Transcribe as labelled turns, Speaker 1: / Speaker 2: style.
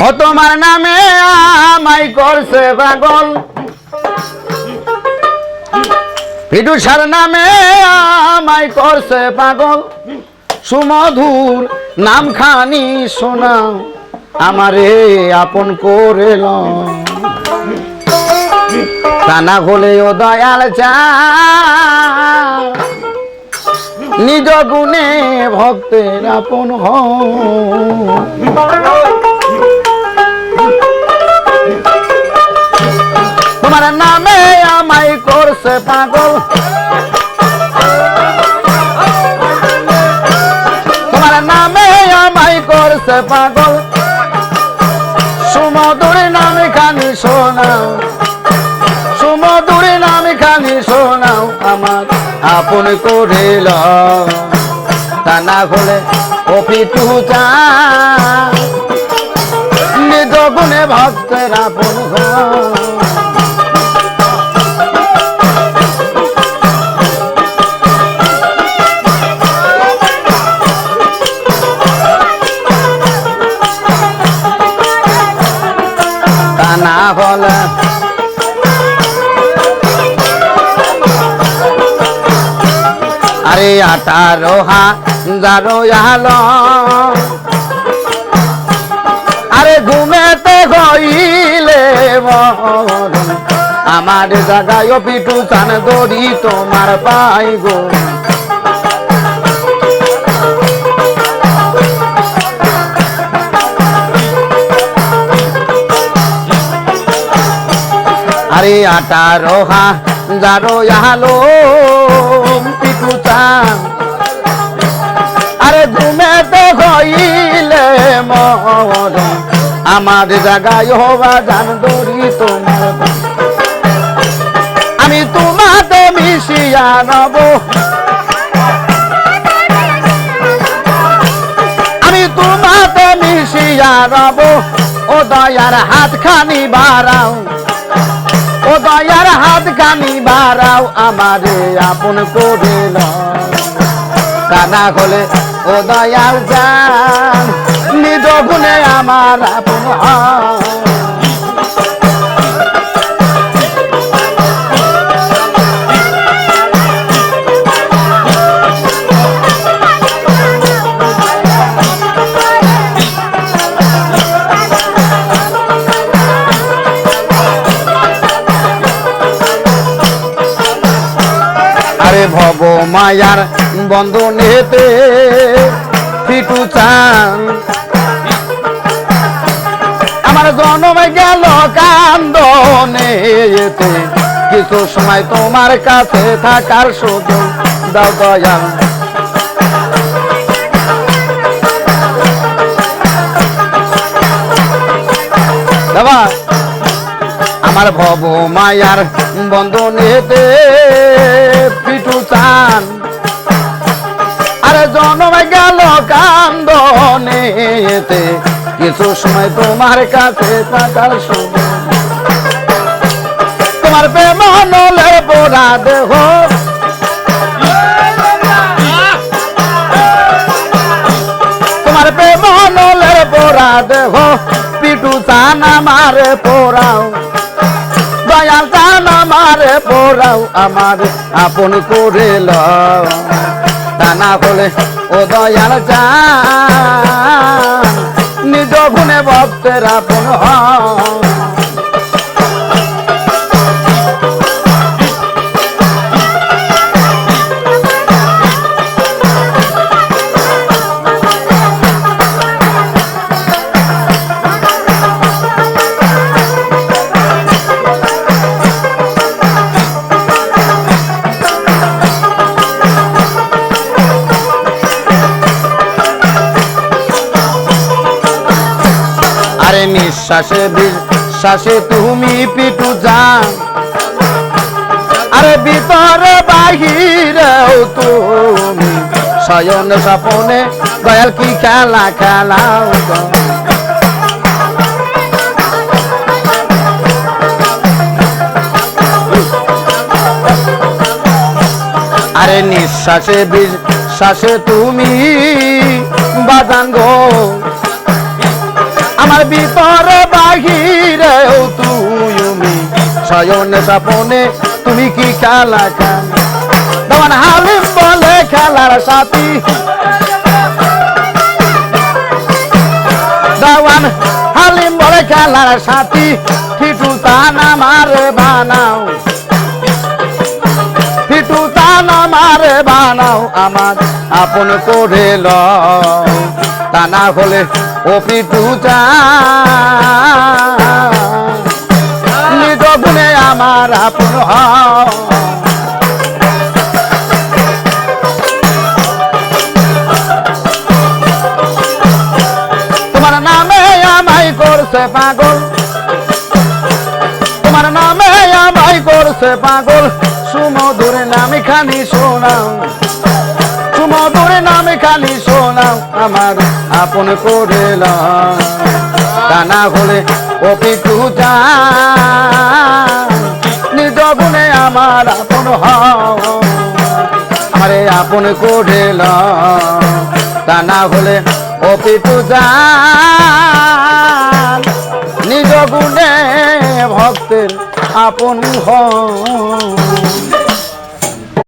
Speaker 1: ও তোমার নামে আমায় করছে পাগল, পিটুসার নামে আমায় করছে পাগল। সুমধুর নাম খানি শোনাও আমারে আপন করে লও, তা না হলে ও দয়াল চা নিজ গুণে ভক্তের আপন হও। তোমার নামে আমায় করছে পাগল, তোমার নামে আমায় করছে পাগল। সুমধুর নাম খানি শোনাও, সুমধুর নাম খানি শোনাও আমার আপন করে লও, তা না হলে ও পিটু চা নিজ গুণে ভক্তের আপন হও। না বলে আরে 18,000 আলো, আরে ঘুমেতে হইলে মরণ আমার জায়গায় পিটু চান দড়ি তোমার পাই গো। আরে 18,000 আলো পিটু চান, আরে ঘুমেতে হইলে মরণ আমার জায়গায় হবা জান দড়ি তোমার। আমি তোমাকে মিশিয়া নব, আমি তোমাকে মিশিয়া নব। ও দয়ার হাত খানি বাড়াও, ও দয়ার হাত খানি বাড়াও আমারে আপন করে লও, তা না হলে ও দয়াল জান নিজ গুণে আমার আপন হও। আরে ভব মায়ার বন্ধনেতে পিটু চান আমার জন্ম গেল কান্দনেতে, কিছু সময় তোমার কাছে থাকার সুযোগ দাও দয়াল। বাবা আমার ভব মায়ার বন্ধনেতে পিটু চান, আরে জন্ম গেল কান্দনেতে, কিছু সময় তোমার কাছে থাকার সুযোগ। তোমার প্রেম নলে পোড়া দেহ, তোমার প্রেম নলে পোড়া দেহ, পিটু চান আমারে পোড়াও, দয়াল চান আমারে পোড়াও আমার আপন করে লও, তা না হলে ও দয়াল চান নিজ গুণে ভক্তের আপন হও। আরে নিঃশ্বাসে বিশ্বাসে তুমি পিটু যান, আরে ভিতরে বাহিরেও তুমি শয়ন স্বপনে দয়াল কি খেলা খেলাও। আরে নিঃশ্বাসে বিশ্বাসে তুমি বাজান গো, আমার ভিতরে বাহিরেও তুমি শয়নে স্বপনে তুমি কি খেলা খেল দেওয়ান হালিম বলে খেলার সাথী দেওয়ান হালিম বলে খেলার সাথী ফিটু তান আমার বানাও ফিটু তান আমার বানাও আমার আপন করে লও তা না হলে ও পিটু নিজ গুণে আমার আপন হও তোমার নামে আমায় করছে পাগল তোমার নামে আমায় করছে পাগল সুমধুর নামে খানি শোনাও সুমধুর নামে খালি শোনাও আমার আপন করে লও তা না হলে ও পিটু নিজ গুণে আমার আপন হও আমারে আপন করে লও তা না হলে ও পিটু নিজ গুণে ভক্তের আপন হও